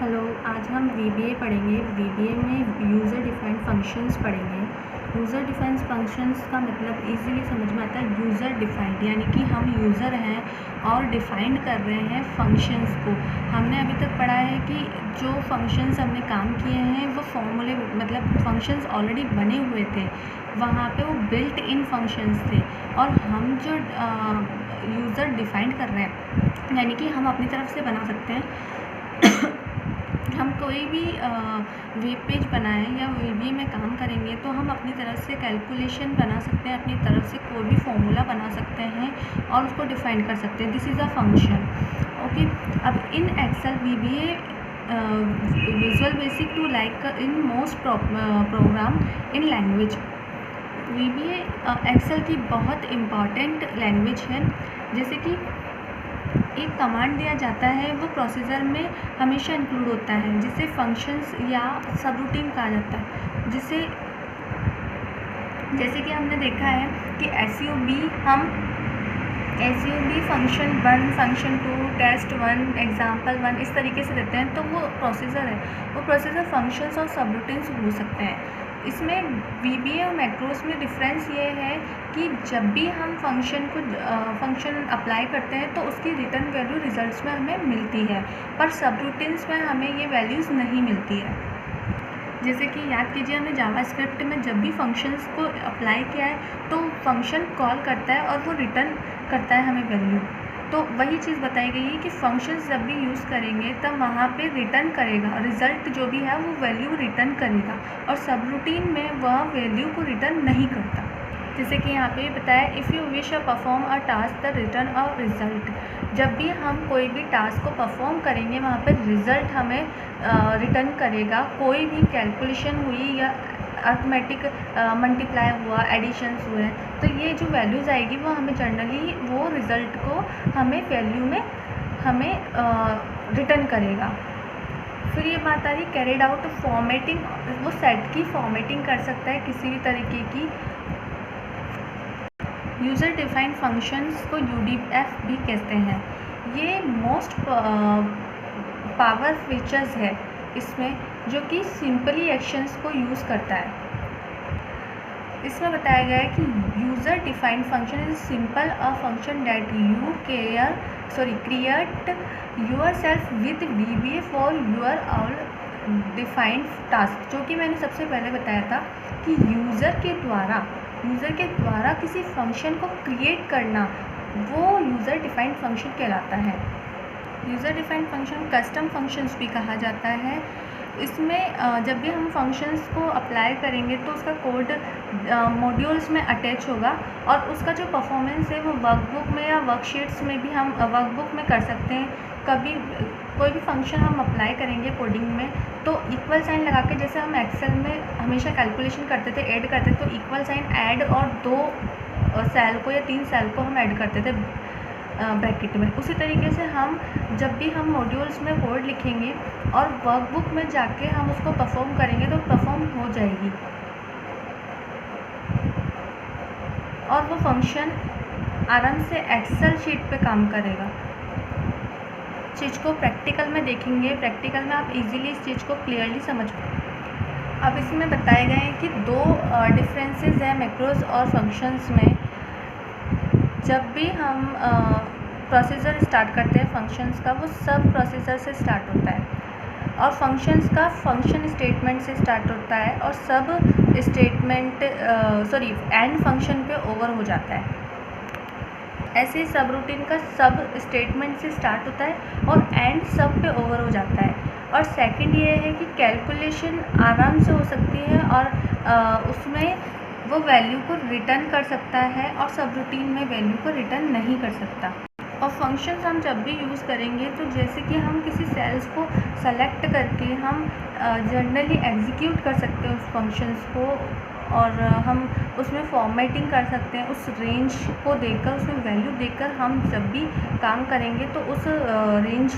Hello, आज हम VBA पढ़ेंगे। वीबीए में यूज़र डिफाइंड फंक्शंस पढ़ेंगे। यूज़र डिफाइंड फंक्शंस का मतलब इजीली समझ में आता है। यूज़र डिफाइंड यानी कि हम यूज़र हैं और डिफाइंड कर रहे हैं फंक्शंस को। हमने अभी तक पढ़ा है कि जो फंक्शंस हमने काम किए हैं वो फॉर्मूले मतलब फंक्शंस ऑलरेडी बने हुए थे, वहाँ पे वो बिल्ट इन फंक्शंस थे। और हम जो यूज़र डिफाइंड कर रहे हैं यानी कि हम अपनी तरफ से बना सकते हैं। हम कोई भी वेब पेज बनाएं या वीबीए में काम करेंगे तो हम अपनी तरफ से कैलकुलेशन बना सकते हैं, अपनी तरफ से कोई भी फॉर्मूला बना सकते हैं और उसको डिफाइन कर सकते हैं। This is a function. Okay, अब in Excel VBA visual basic to like in most program in language. VBA Excel की बहुत इम्पॉर्टेंट लैंग्वेज है। जैसे कि एक कमांड दिया जाता है वो प्रोसीजर में हमेशा इंक्लूड होता है, जिसे फंक्शंस या सब रूटीन कहा जाता है। जैसे कि हमने देखा है कि SUB function 1, function 2, test 1, example 1 इस तरीके से देते हैं। तो वो प्रोसीजर है, वो प्रोसीजर फंक्शंस और सब रूटीन्स हो सकते हैं। इसमें वीबीए और मैक्रोस में डिफरेंस ये है कि जब भी हम फंक्शन अप्लाई करते हैं तो उसकी रिटर्न वैल्यू रिजल्ट्स में हमें मिलती है, पर सब रूटीन्स में हमें ये वैल्यूज़ नहीं मिलती है। जैसे कि याद कीजिए, हमने जावास्क्रिप्ट में जब भी फंक्शंस को अप्लाई किया है तो फंक्शन कॉल करता है और वो रिटर्न करता है हमें वैल्यू। तो वही चीज़ बताई गई है कि फंक्शंस जब भी यूज़ करेंगे तब वहाँ पे रिटर्न करेगा, रिज़ल्ट जो भी है वो वैल्यू रिटर्न करेगा, और सब रूटीन में वह वैल्यू को रिटर्न नहीं करता। जैसे कि यहाँ पे बताया, if you wish a perform a task the return a result. जब भी हम कोई भी टास्क को परफॉर्म करेंगे वहाँ पे रिज़ल्ट हमें रिटर्न करेगा। कोई भी कैलकुलेशन हुई या अर्थमेटिक मल्टीप्लाई हुआ, एडिशंस हुए, तो ये जो वैल्यूज़ आएगी वो हमें जनरली वो रिज़ल्ट को हमें वैल्यू में हमें रिटर्न करेगा। फिर ये बात आ रही कैरिड आउट फॉर्मेटिंग। वो सेट की फॉर्मेटिंग कर सकता है किसी भी तरीके की। यूज़र डिफाइंड फंक्शंस को यूडीएफ भी कहते हैं। ये मोस्ट पावर फीचर्स है इसमें, जो कि सिंपली एक्शंस को यूज़ करता है। इसमें बताया गया है कि user defined function is simple a function that you create yourself with VBA for your all defined task. जो कि मैंने सबसे पहले बताया था कि यूज़र के द्वारा किसी फंक्शन को क्रिएट करना, वो यूज़र डिफाइंड फंक्शन कहलाता है। User defined function custom functions भी कहा जाता है। इसमें जब भी हम फंक्शंस को अप्लाई करेंगे तो उसका कोड मॉड्यूल्स में अटैच होगा, और उसका जो परफॉर्मेंस है वो वर्कबुक में या वर्कशीट्स में भी हम वर्कबुक में कर सकते हैं। कभी कोई भी फंक्शन हम अप्लाई करेंगे कोडिंग में तो इक्वल साइन लगा के, जैसे हम एक्सेल में हमेशा कैलकुलेशन करते थे, ऐड करते थे, तो इक्वल साइन ऐड और 2 सेल को या 3 सेल को हम ऐड करते थे ब्रैकेट में। उसी तरीके से हम जब भी हम मॉड्यूल्स में कोड लिखेंगे और वर्कबुक में जाके हम उसको परफॉर्म करेंगे तो परफॉर्म हो जाएगी, और वो फंक्शन आराम से एक्सेल शीट पे काम करेगा। चीज़ को प्रैक्टिकल में देखेंगे, प्रैक्टिकल में आप इजीली इस चीज़ को क्लियरली समझ पाएंगे। अब इसमें बताए गए हैं कि 2 डिफरेंसेस हैं मैक्रोस और फंक्शंस में। जब भी हम प्रोसीजर स्टार्ट करते हैं फंक्शंस का, वो सब प्रोसीजर से स्टार्ट होता है, और फंक्शंस का फंक्शन स्टेटमेंट से स्टार्ट होता है, और सब स्टेटमेंट एंड फंक्शन पे ओवर हो जाता है। ऐसे ही सब रूटीन का सब स्टेटमेंट से स्टार्ट होता है और एंड सब पे ओवर हो जाता है। और सेकंड ये है कि कैलकुलेशन आराम से हो सकती है, और उसमें वो वैल्यू को रिटर्न कर सकता है, और सब रूटीन में वैल्यू को रिटर्न नहीं कर सकता। और फंक्शंस हम जब भी यूज़ करेंगे तो जैसे कि हम किसी सेल्स को सेलेक्ट करके हम जनरली एग्जीक्यूट कर सकते हैं उस फंक्शंस को, और हम उसमें फॉर्मेटिंग कर सकते हैं। उस रेंज को देखकर, उसमें वैल्यू देखकर हम जब भी काम करेंगे तो उस रेंज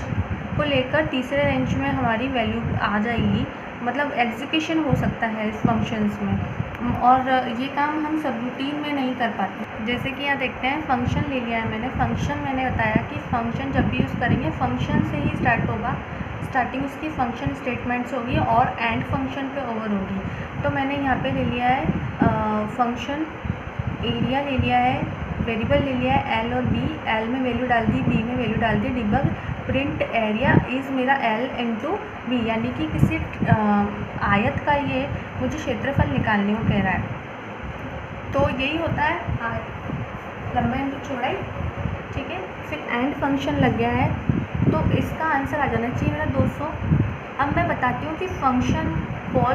को लेकर तीसरे रेंज में हमारी वैल्यू आ जाएगी, मतलब एग्जीक्यूशन हो सकता है इस फंक्शंस में। और ये काम हम सब रूटीन में नहीं कर पाते। जैसे कि यहाँ देखते हैं, फंक्शन ले लिया है मैंने। फंक्शन मैंने बताया कि फंक्शन जब भी यूज़ करेंगे फंक्शन से ही स्टार्ट होगा, स्टार्टिंग उसकी फंक्शन स्टेटमेंट्स होगी और एंड फंक्शन पे ओवर होगी। तो मैंने यहाँ पे ले लिया है फंक्शन एरिया ले लिया है, वेरिएबल ले लिया है एल और बी, एल में वैल्यू डाल दी, बी में वैल्यू डाल दी, डिबग प्रिंट एरिया इज़ मेरा एल इंटू बी, यानी कि किसी आयत का ये मुझे क्षेत्रफल निकालने को कह रहा है। तो यही होता है लंबाई इंटू चौड़ाई, ठीक है। फिर एंड फंक्शन लग गया है, तो इसका आंसर आ जाना चाहिए मेरा 200। अब मैं बताती हूँ कि फंक्शन कॉल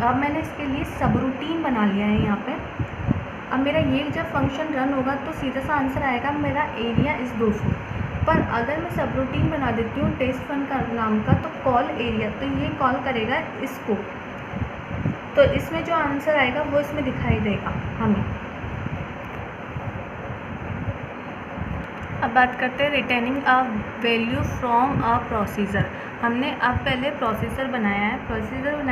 अब मैंने इसके लिए सब रूटीन बना लिया है यहाँ पे। अब मेरा ये जब फंक्शन रन होगा तो सीधा सा आंसर आएगा मेरा एरिया इज़ 200। पर अगर मैं सब रूटीन बना देती हूँ टेस्ट फन का नाम का, तो कॉल एरिया, तो ये कॉल करेगा इसको, तो इसमें जो आंसर आएगा वो इसमें दिखाई देगा हमें। अब बात करते हैं returning a value from a procedure. हमने अब पहले प्रोसीजर बनाया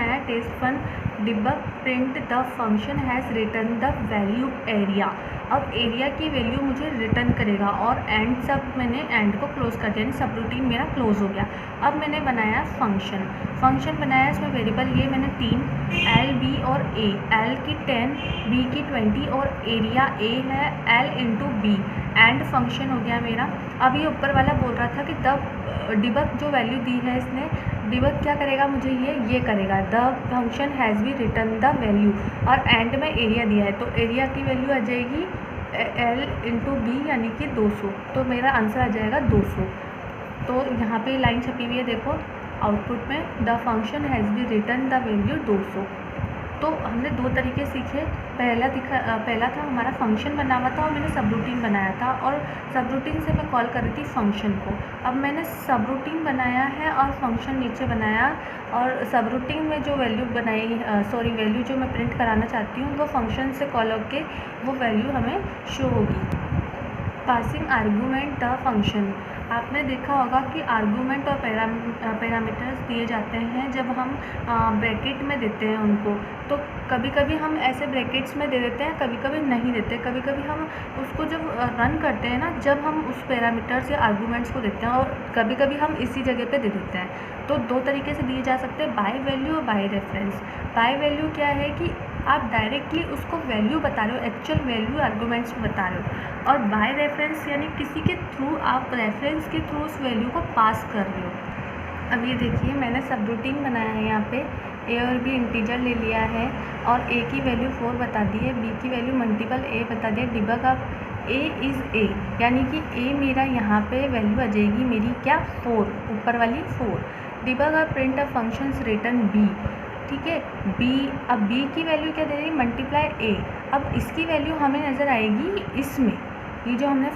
है test fun debug print the function has return the value area. अब एरिया की वैल्यू मुझे रिटर्न करेगा और एंड सब मैंने एंड को क्लोज कर दिया, सब रूटीन मेरा क्लोज हो गया। अब मैंने बनाया फंक्शन बनाया, इसमें वेरिएबल ये मैंने 3 एल बी और ए, एल की 10 बी की 20 और एरिया ए है L into B. End function हो गया मेरा। अब ये ऊपर वाला बोल रहा था कि द डिबग जो वैल्यू दी है इसने, डिबग क्या करेगा मुझे ये करेगा the function has be return the value, और एंड में एरिया दिया है तो एरिया की वैल्यू आ जाएगी एल इंटू बी यानी कि 200। तो मेरा आंसर आ जाएगा 200। तो यहाँ पे लाइन छपी हुई है देखो आउटपुट में, the function has be return the value 200। तो हमने 2 तरीके सीखे। पहला था हमारा फंक्शन बना हुआ था और मैंने सब रूटीन बनाया था, और सब रूटीन से मैं कॉल कर रही थी फंक्शन को। अब मैंने सब रूटीन बनाया है और फंक्शन नीचे बनाया, और सब रूटीन में जो वैल्यू वैल्यू जो मैं प्रिंट कराना चाहती हूँ वो फंक्शन से कॉल होकर वो वैल्यू हमें शो होगी। पासिंग आर्गूमेंट द फंक्शन, आपने देखा होगा कि आर्गूमेंट और पैरामीटर्स दिए जाते हैं जब हम ब्रैकेट में देते हैं उनको, तो कभी कभी हम ऐसे ब्रैकेट्स में दे देते हैं, कभी कभी नहीं देते। कभी कभी हम उसको जब रन करते हैं ना, जब हम उस पैरामीटर्स या आर्गूमेंट्स को देते हैं, और कभी कभी हम इसी जगह पे दे देते हैं। तो 2 तरीके से दिए जा सकते हैं, बाय वैल्यू और बाय रेफरेंस। बाय वैल्यू क्या है कि आप डायरेक्टली उसको वैल्यू बता रहे हो, एक्चुअल वैल्यू आर्गूमेंट्स में बता रहे हो, और बाय रेफरेंस यानी किसी के थ्रू आप रेफरेंस के थ्रू उस वैल्यू को पास कर रहे हो। अब ये देखिए मैंने सब रूटीन बनाया है, यहाँ पे ए और बी इंटीजर ले लिया है और ए की वैल्यू 4 बता दी है, बी की वैल्यू मल्टीपल ए बता दिया। डिबग अब ए इज़ ए, यानी कि ए मेरा यहाँ पे वैल्यू आ जाएगी मेरी क्या 4, ऊपर वाली 4। डिबग अब print a functions return be, ठीक है। अब बी की वैल्यू क्या दे रही है, मल्टीप्लाई ए। अब इसकी वैल्यू हमें नज़र आएगी इसमें, ये जो हमने